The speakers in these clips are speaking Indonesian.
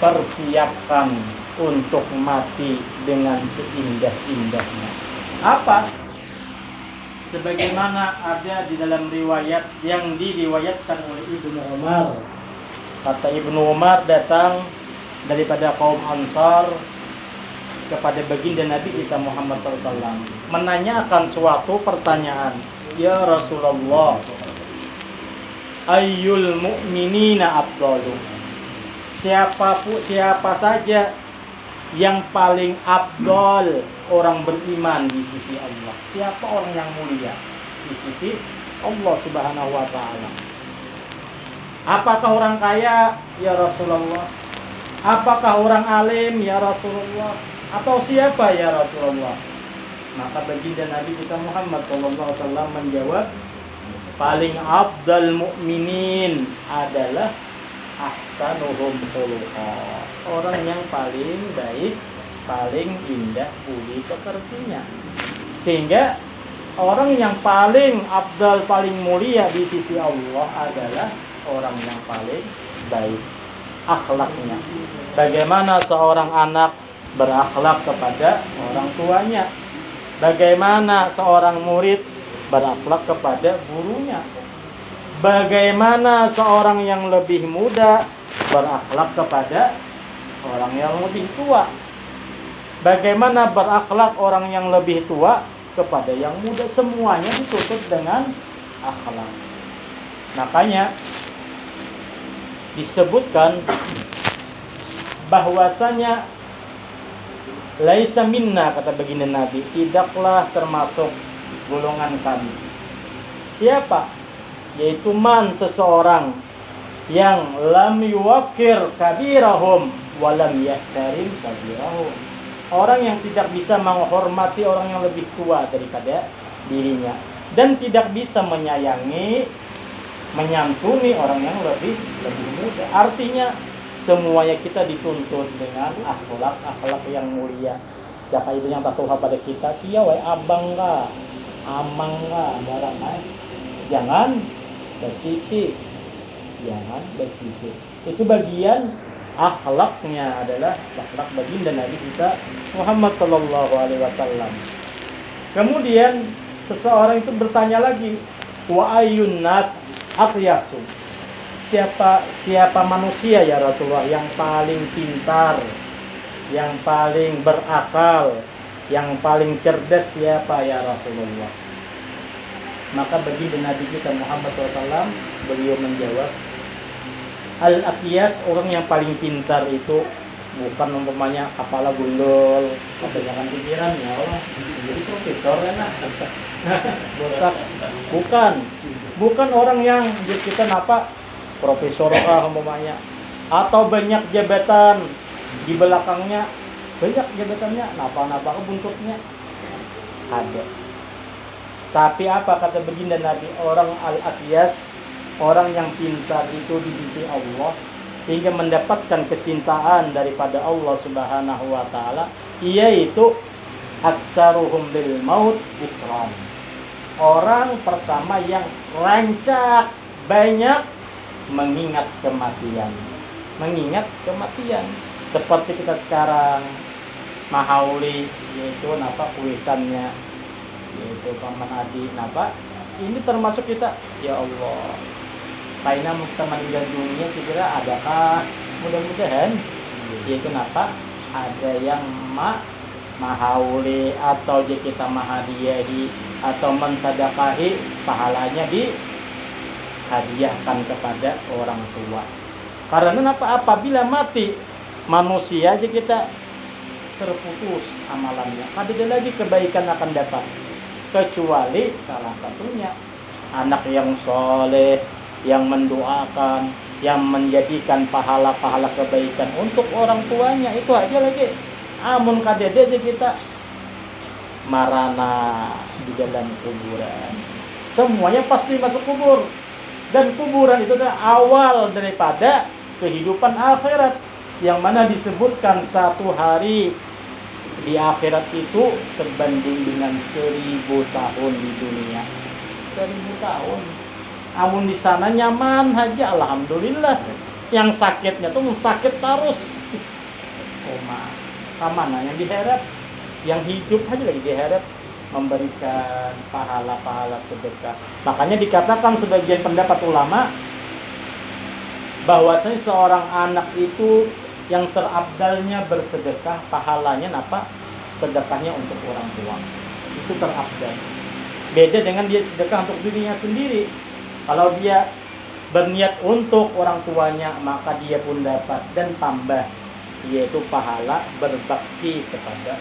persiapkan untuk mati dengan seindah-indahnya. Apa? Sebagaimana ada di dalam riwayat yang diriwayatkan oleh Ibnu Umar. Kata Ibnu Umar datang daripada kaum Ansar kepada baginda Nabi kita Muhammad SAW, menanyakan suatu pertanyaan. Ya Rasulullah, ayyul mu'minina afdalu? Siapa saja yang paling afdal orang beriman di sisi Allah? Siapa orang yang mulia di sisi Allah Subhanahu wa taala? Apakah orang kaya ya Rasulullah? Apakah orang alim ya Rasulullah? Atau siapa ya Rasulullah? Maka baginda Nabi kita Muhammad SAW menjawab, paling afdal mukminin adalah ahsanuhum khuluqa, orang yang paling baik, paling indah budi pekertinya. Sehingga orang yang paling afdal, paling mulia di sisi Allah adalah orang yang paling baik akhlaknya. Bagaimana seorang anak berakhlak kepada orang tuanya, bagaimana seorang murid berakhlak kepada gurunya, bagaimana seorang yang lebih muda berakhlak kepada orang yang lebih tua, bagaimana berakhlak orang yang lebih tua kepada yang muda. Semuanya ditutup dengan akhlak. Makanya disebutkan bahwasanya laisa minna, kata baginda Nabi, tidaklah termasuk golongan kami. Siapa? Yaitu man, seseorang yang lam yuwaqqir kabirahum wa lam yahtarim kabirahum. Orang yang tidak bisa menghormati orang yang lebih tua daripada dirinya dan tidak bisa menyayangi, menyantuni orang yang lebih muda. Artinya semuanya kita dituntut dengan akhlak yang mulia. Siapa itu yang tak tahu pada kita, kia wae abang ka, amang ka, barang naik. Jangan bersisi. Itu bagian akhlaknya, adalah akhlak baginda Nabi kita Muhammad sallallahu alaihi wasallam. Kemudian seseorang itu bertanya lagi, wa ayyun nas aqyasu? Siapa manusia ya Rasulullah yang paling pintar, yang paling berakal, yang paling cerdas? Siapa ya Rasulullah? Maka baginda Nabi kita Muhammad SAW beliau menjawab, al-aqyas, orang yang paling pintar itu bukan umpamanya kepala gundul, kebanyakan pikiran, ya Allah jadi profesor kan? Bukan orang yang kita napa profesor umpamanya, atau banyak jabatan di belakangnya, banyak jabatannya, napa buntutnya ada. Tapi apa kata baginda Nabi? Orang al-aqyas, orang yang pintar itu di sisi Allah, sehingga mendapatkan kecintaan daripada Allah Subhanahu wa taala, yaitu aksaruhum bil maut ikram. Orang pertama yang rancak banyak mengingat kematian. Seperti kita sekarang mahauli, yaitu napa kuitannya, yaitu paman adi napa, ini termasuk kita, ya Allah, Paina kita meninggal dunia, kira adakah? Mudah-mudahan yaitu napa, ada yang mahauli atau kita mahadiyahi atau mensadakahi, pahalanya dihadiahkan kepada orang tua. Karena apa? Apabila mati manusia aja kita terputus amalannya, ada lagi kebaikan akan dapat, kecuali salah satunya anak yang soleh, yang mendoakan, yang menjadikan pahala-pahala kebaikan untuk orang tuanya. Itu aja lagi. Amun kadede aja kita marana di dalam kuburan, semuanya pasti masuk kubur. Dan kuburan itu adalah awal daripada kehidupan akhirat, yang mana disebutkan satu hari di akhirat itu sebanding dengan 1000 tahun di dunia. 1000 tahun. Amun di sana nyaman aja, alhamdulillah. Yang sakitnya tuh sakit terus. Mana yang diharap? Yang hidup aja lagi diharap memberikan pahala-pahala sedekah. Makanya dikatakan sebagian pendapat ulama bahwasanya seorang anak itu yang terabdalnya bersedekah, pahalanya apa? Sedekahnya untuk orang tua. Itu terabdal. Beda dengan dia sedekah untuk dirinya sendiri. Kalau dia berniat untuk orang tuanya, maka dia pun dapat dan tambah, yaitu pahala berbakti kepada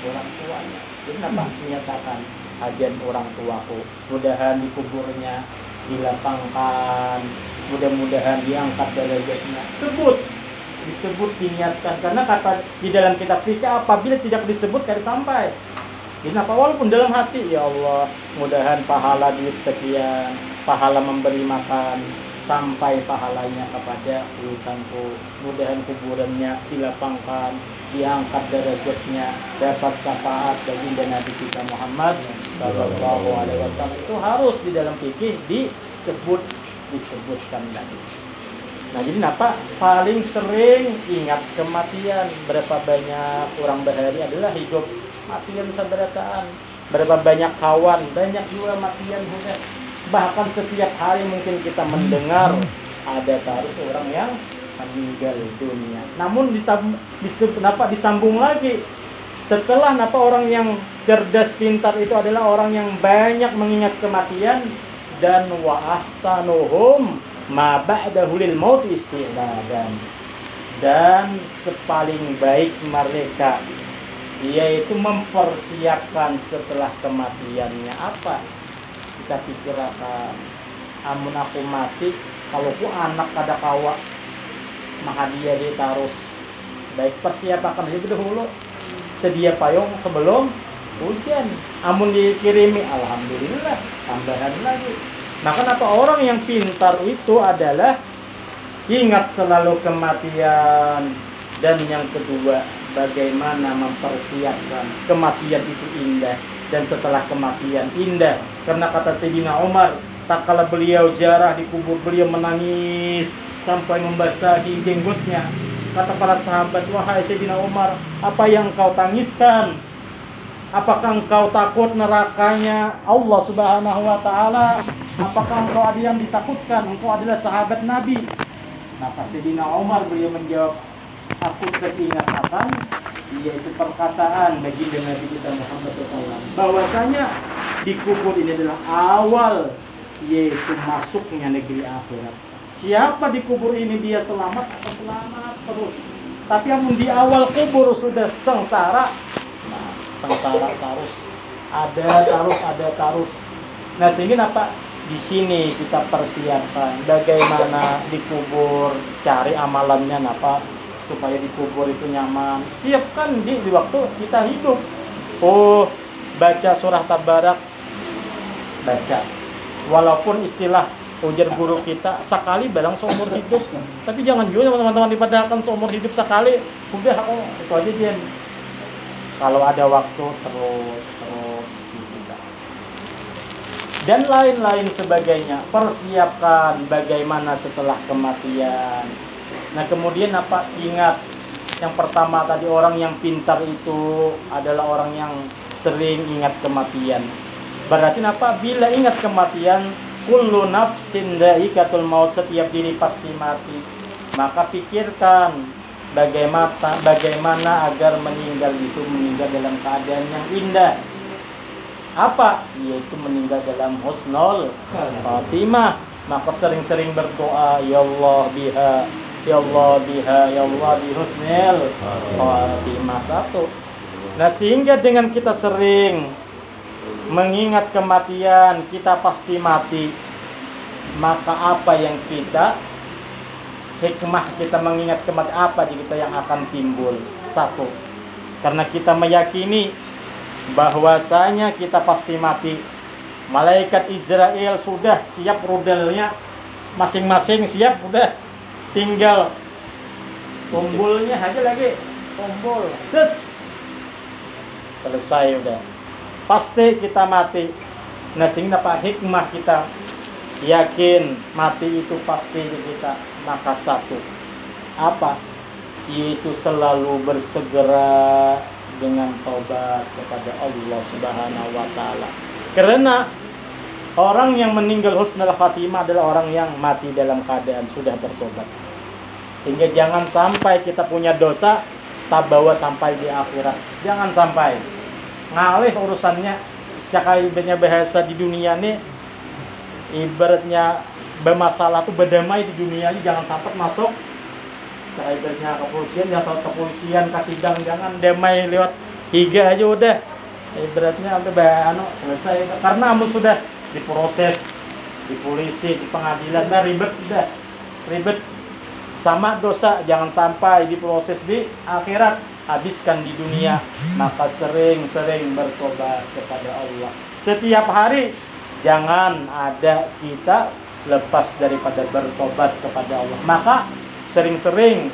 orang tuanya. Jadi apa? Menyatakan hadian orang tuaku, mudahan di kuburnya dilapangkan, mudah-mudahan diangkat derajatnya. Disebut diniatkan, karena kata di dalam kitab fikih apabila tidak disebut tidak sampai. Kenapa? Walaupun dalam hati, ya Allah, mudahan pahala duit sekian, pahala memberi makan, sampai pahalanya kepada urusanku, mudahan kuburannya dilapangkan, diangkat derajatnya, dapat syafaat baginda Nabi kita Muhammad sallallahu alaihi wasallam. Itu harus di dalam fikih disebutkan lagi. Nah, jadi apa? Paling sering ingat kematian. Berapa banyak orang bahari adalah hidup matian sabarataan. Berapa banyak kawan, banyak juga matian juga. Bahkan setiap hari mungkin kita mendengar ada taruh orang yang meninggal dunia. Namun disambung lagi. Setelah orang yang cerdas pintar itu adalah orang yang banyak mengingat kematian, dan wa ahsanuhum ma ba'dahu lil maut isti'dadan. Dan sepaling baik mereka yaitu mempersiapkan setelah kematiannya. Apa? Kita pikirkan, amun aku mati, kalau ku anak kada kawa maka dia ditaruh. Baik persiapkan itu dahulu, sedia payung sebelum hujan. Amun dikirimi, alhamdulillah, tambahan lagi. Maka orang yang pintar itu adalah ingat selalu kematian. Dan yang kedua, bagaimana mempersiapkan kematian itu indah. Dan setelah kematian indah. Karena kata Sayyidina Umar, tak kala beliau ziarah di kubur, beliau menangis sampai membasahi jenggotnya. Kata para sahabat, wahai Sayyidina Umar, apa yang kau tangiskan? Apakah engkau takut nerakanya Allah Subhanahu wa Ta'ala? Apakah engkau ada yang ditakutkan? Engkau adalah sahabat Nabi. Maka Sayyidina Umar beliau menjawab, aku teringat akan yaitu perkataan baginda Nabi kita Muhammad SAW, bahwasanya di kubur ini adalah awal yaitu masuknya negeri akhirat. Siapa di kubur ini dia selamat atau selamat terus. Tapi yang di awal kubur sudah sengsara, nah, sengsara terus, ada terus. Nah, sehingga apa? Di sini kita persiapkan bagaimana di kubur, cari amalannya supaya di kubur itu nyaman. Siapkan di waktu kita hidup. Baca surah Tabarak, baca. Walaupun istilah ujar guru kita sekali barang seumur hidup. Tapi jangan juga teman-teman dipadahkan seumur hidup sekali. Udah itu aja dia. Kalau ada waktu terus gitu. Dan lain-lain sebagainya. Persiapkan bagaimana setelah kematian. Nah, kemudian ingat yang pertama tadi, orang yang pintar itu adalah orang yang sering ingat kematian. Berarti bila ingat kematian, kullu nafsin dha'iqatul maut, setiap diri pasti mati. Maka pikirkan bagaimana agar meninggal dalam keadaan yang indah. Apa? Yaitu meninggal dalam husnul khatimah. Maka sering-sering berdoa, ya Allah biha, ya Allah biha, ya Allah bi husnil khatimah. Satu. Nah, sehingga dengan kita sering mengingat kematian, kita pasti mati. Maka apa yang hikmah kita mengingat kematian, apa di kita yang akan timbul? Satu, karena kita meyakini bahwasanya kita pasti mati. Malaikat Israel sudah siap rudalnya, masing-masing siap, udah tinggal tombolnya aja lagi, tombol selesai, udah pasti kita mati. Nah, sehingga hikmah kita yakin mati itu pasti di kita. Maka satu, apa? Yaitu selalu bersegera dengan taubat kepada Allah Subhanahu wa taala. Karena orang yang meninggal husnul khatimah adalah orang yang mati dalam keadaan sudah bertobat. Sehingga jangan sampai kita punya dosa tak bawa sampai di akhirat. Jangan sampai ngalih urusannya. Cakaibannya bahasa di dunia nih, ibaratnya bermasalah tuh berdamai di dunia ini, jangan sampai masuk ibaratnya kepolisian atau kepolisian kasidang, jangan damai lewat higa aja udah ibaratnya udah selesai karena kamu sudah diproses di polisi, di pengadilan, ribet sama dosa. Jangan sampai diproses di akhirat, habiskan di dunia. Maka sering-sering bertobat kepada Allah setiap hari. Jangan ada kita lepas daripada bertobat kepada Allah. Maka sering-sering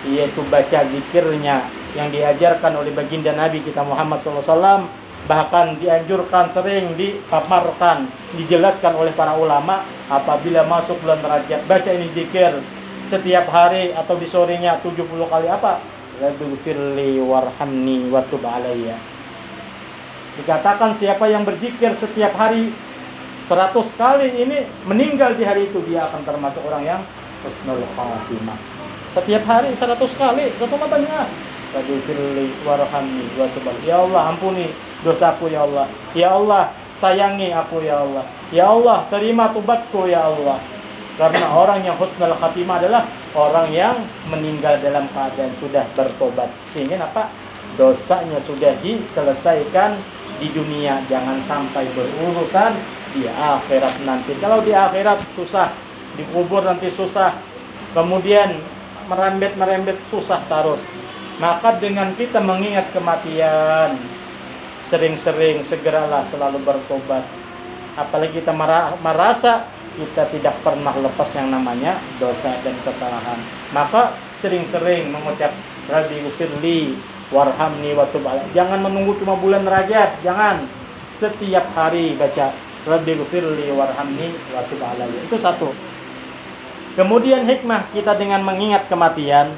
yaitu baca zikirnya yang diajarkan oleh baginda Nabi kita Muhammad SAW. Bahkan dianjurkan, sering dipaparkan, dijelaskan oleh para ulama apabila masuk bulan Rajab, baca ini zikir setiap hari atau di sorenya 70 kali apa? Rabbighfirli warhamni wa tub alayya. Dikatakan siapa yang berzikir setiap hari 100 kali ini meninggal di hari itu, dia akan termasuk orang yang husnul khatimah. Setiap hari 100 kali, satu banyak. Rabbighfirli warhamni wa tub alayya. Ya Allah, ampuni dosaku ya Allah. Ya Allah, sayangi aku ya Allah. Ya Allah, terima tobatku ya Allah. Karena orang yang husnul khatimah adalah orang yang meninggal dalam keadaan sudah bertobat. Sehingga apa? Dosanya sudah diselesaikan di dunia. Jangan sampai berurusan di akhirat nanti. Kalau di akhirat susah, dikubur nanti susah, kemudian merembet susah terus. Maka dengan kita mengingat kematian, sering-sering segeralah selalu bertobat. Apalagi kita merasa kita tidak pernah lepas yang namanya dosa dan kesalahan, maka sering-sering mengucap Rabbighfirli warhamni wa tub alayya. Jangan menunggu cuma bulan Rajab, jangan. Setiap hari baca Rabbighfirli warhamni wa tub alayya. Itu satu. Kemudian hikmah kita dengan mengingat kematian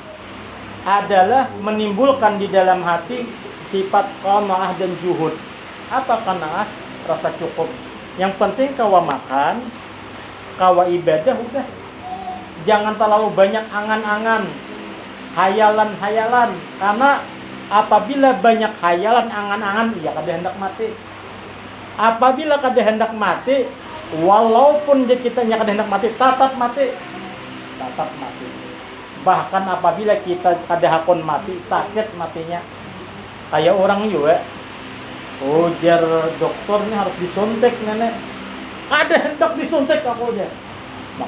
adalah menimbulkan di dalam hati sifat qanaah dan juhud. Apa qanaah? Rasa cukup. Yang penting kau makan, kau ibadah udah. Jangan terlalu banyak angan-angan, hayalan-hayalan. Karena apabila banyak hayalan, angan-angan, ya kada hendak mati. Apabila kada hendak mati, walaupun kita kada hendak mati, tetap mati. Tetap mati. Bahkan apabila kita kada hakon mati, sakit matinya. Kayak orang juga, jar dokternya harus disuntik nenek. Ada hendak disuntik aku aja.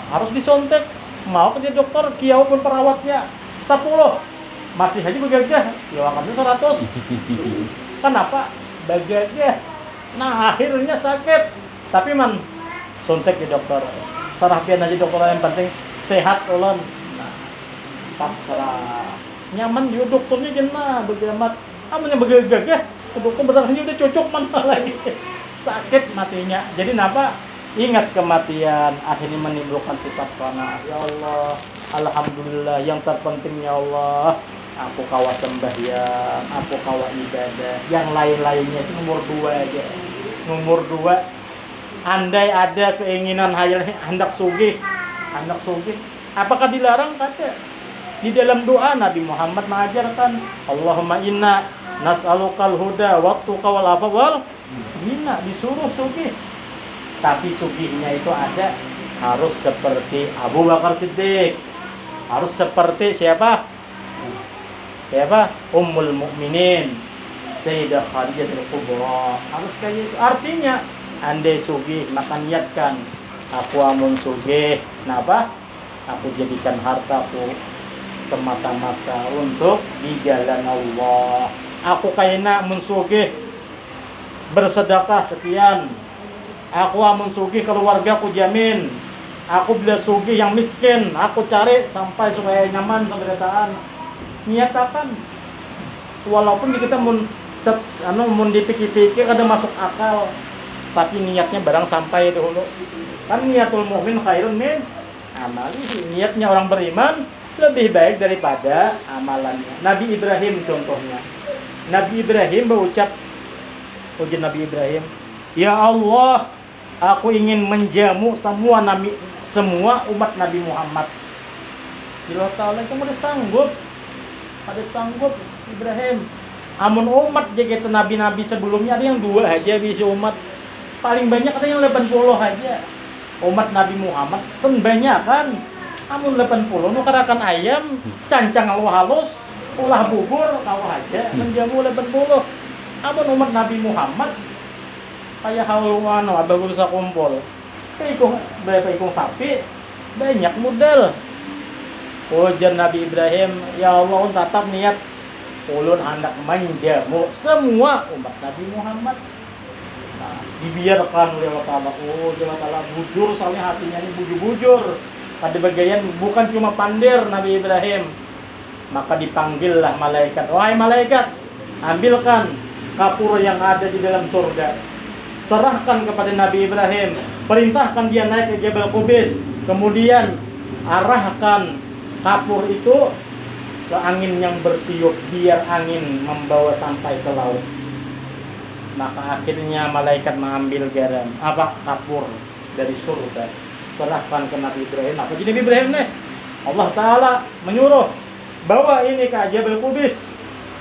Harus disuntik. Mau kerja dokter, kiau pun perawatnya 10. Masih aja begagah. Ya akan 100. Kenapa? Begagah. Nah, akhirnya sakit. Tapi man suntik di dokter. Serahkan aja dokter, yang penting sehat ulun. Nah, pasrah. Nyaman juga dokternya jenah begamat. Amanya begagah. Dokter berarti udah cocok mana lagi. Sakit matinya. Jadi kenapa? Ingat kematian, akhirnya menimbulkan sifat qanaah. Ya Allah, alhamdulillah, yang terpenting ya Allah, aku kawa sembahyang, aku kawa ibadah. Yang lain-lainnya itu nomor 2 aja. Nomor 2, andai ada keinginan hendak sugih, apakah dilarang? Kata di dalam doa Nabi Muhammad mengajarkan, Allahumma inna nas'alukal huda waqtuka wal afwal. Gina disuruh sugih. Tapi sugihnya itu ada harus seperti Abu Bakar Siddiq. Harus seperti siapa? Ummul Mukminin Sayyidah Khadijatul Kubra. Harus kayak itu. Artinya andai sugih maka niatkan aku amun sugih. Kenapa? Aku jadikan hartaku semata-mata untuk di jalan Allah. Aku kayaknya mensugih bersedekah sekian. Aku amun sugih keluarga aku jamin. Aku bila sugih yang miskin, aku cari sampai supaya nyaman penderitaan. Niatakan. Walaupun kita mun dipikir-pikir kada masuk akal, tapi niatnya barang sampai dulu. Kan niatul mukmin khairun min amalihi. Niatnya orang beriman lebih baik daripada amalannya. Nabi Ibrahim contohnya. Nabi Ibrahim berucap, ujian Nabi Ibrahim, ya Allah, aku ingin menjamu semua umat Nabi Muhammad. Allah Ta'ala kamu ada sanggup Ibrahim. Amun umat jadi nabi-nabi sebelumnya ada yang 2 aja bisa umat. Paling banyak ada yang 80 aja. Umat Nabi Muhammad sembanyakan. Amun 80 nukarakan ayam, cancang halus, ulah bubur kau aja menjamu 80. Amun umat Nabi Muhammad kayak haluan abah berusaha kumpul. Berapa ikung sapi banyak model. Ujar Nabi Ibrahim, ya Allah tetap niat ulun hendak menjamu semua umat Nabi Muhammad. Nah, dibiarkan oleh Allah Ta'ala. Oh, Allah Ta'ala bujur, soalnya hatinya ini bujur-bujur. Pada bagian bukan cuma pandir Nabi Ibrahim. Maka dipanggillah malaikat. Wahai malaikat, ambilkan kapur yang ada di dalam surga. Serahkan kepada Nabi Ibrahim. Perintahkan dia naik ke Jabal Qubis. Kemudian arahkan kapur itu ke angin yang bertiup, biar angin membawa sampai ke laut. Maka akhirnya malaikat mengambil kapur dari surga, serahkan ke Nabi Ibrahim. Apa jadi Nabi Ibrahim nih? Allah Ta'ala menyuruh, bawa ini ke Jabal Qubis.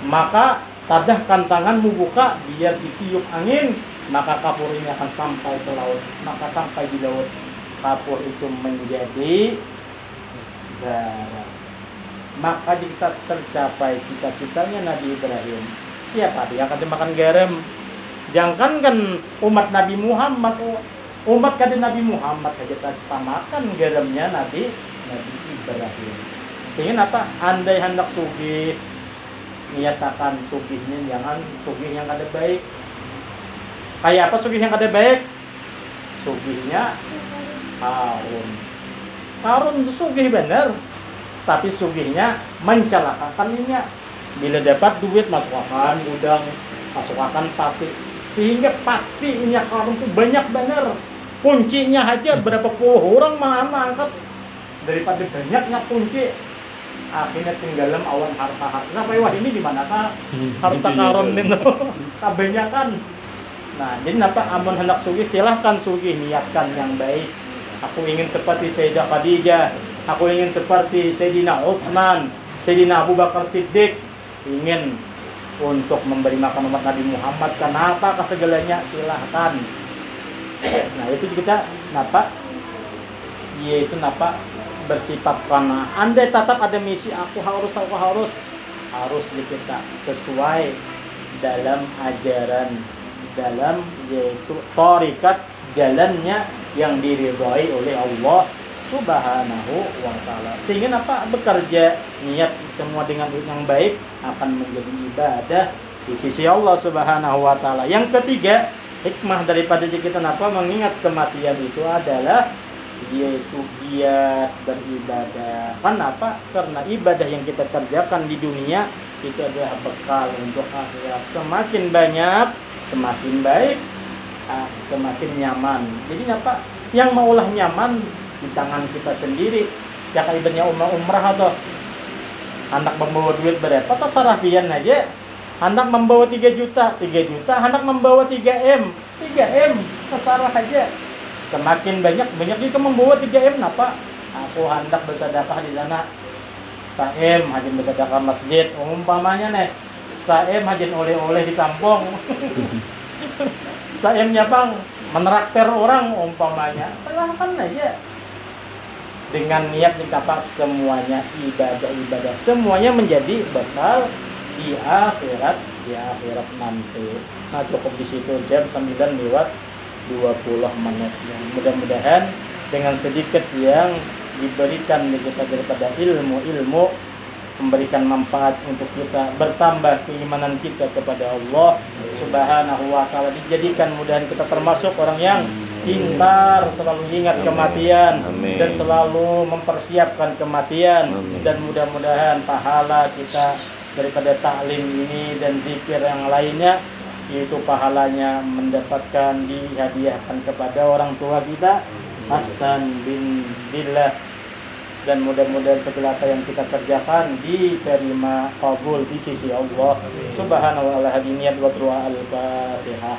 Maka tadahkan tanganmu, buka, biar ditiup angin, maka kapur ini akan sampai ke laut. Maka sampai di laut, kapur itu menjadi garam. Maka kita tercapai cita-citanya Nabi Ibrahim. Siapa dia akan dimakan garam? Jangan kan umat Nabi Muhammad, umat kata Nabi Muhammad saja kita makan garamnya Nabi Ibrahim. Sehingga apa? Andai hendak sugih, nyatakan sugihnya jangan sugih yang kada baik. Kayak apa sugih yang kada baik? Sugihnya Harun itu sugih benar, tapi sugihnya mencelakakannya. Bila dapat duit masukkan gudang, masukkan pati, sehingga patinya Harun itu banyak benar. Kuncinya aja berapa puluh orang mana angkat daripada banyaknya kunci. Akhirnya tinggalan awan harta. Nah, wah ini di manakah harta Harun itu? Kebanyakan. Nah, jadi apa amun hendak sugih silahkan sugih, niatkan yang baik. Aku ingin seperti Sayyidah Khadijah, aku ingin seperti Sayyidina Utsman, Sayyidina Abu Bakar Siddiq, ingin untuk memberi makan umat Nabi Muhammad. Kenapa kesegalanya? Silahkan. Nah, itu kita yaitu bersifat karena andai tetap ada misi aku harus kita sesuai dalam ajaran, dalam yaitu thariqat, jalannya yang diridhai oleh Allah Subhanahu wa Ta'ala. Sehingga bekerja niat semua dengan yang baik akan menjadi ibadah di sisi Allah Subhanahu wa Ta'ala. Yang ketiga, hikmah daripada kita mengingat kematian itu adalah yaitu giat beribadah. Kenapa? Karena ibadah yang kita kerjakan di dunia itu adalah bekal untuk akhirat. Semakin banyak, semakin baik, semakin nyaman. Jadi yang maulah nyaman di tangan kita sendiri. Ya kayak ibaratnya umrah atau hendak membawa duit berapa, terserah pian aja. Hendak membawa 3 juta, hendak membawa 3M, terserah aja. Semakin banyak kita membawa 3M, aku hendak bersedekah di sana. Saem hajin bersedekah masjid, umpamanya nih. Saem hajin oleh-oleh di kampung. Saemnya bang meneraktir orang umpamanya, silahkan aja. Dengan niat semuanya ibadah, semuanya menjadi bekal di akhirat nanti. Nah, cukup di situ, jam 9 lewat 20 menit. Mudah-mudahan dengan sedikit yang diberikan kita daripada ilmu memberikan manfaat untuk kita, bertambah keimanan kita kepada Allah Subhanahu wa Ta'ala, dijadikan mudahan kita termasuk orang yang pintar, selalu ingat kematian. Amin. Dan selalu mempersiapkan kematian. Amin. Dan mudah-mudahan pahala kita daripada taklim ini dan zikir yang lainnya, yaitu pahalanya mendapatkan dihadiahkan kepada orang tua kita. Hastan bin Billah dan mudah-mudahan segala apa yang kita kerjakan diterima kabul di sisi Allah Subhanahu wa ta'ala. Hadiniat wa al-Fatihah.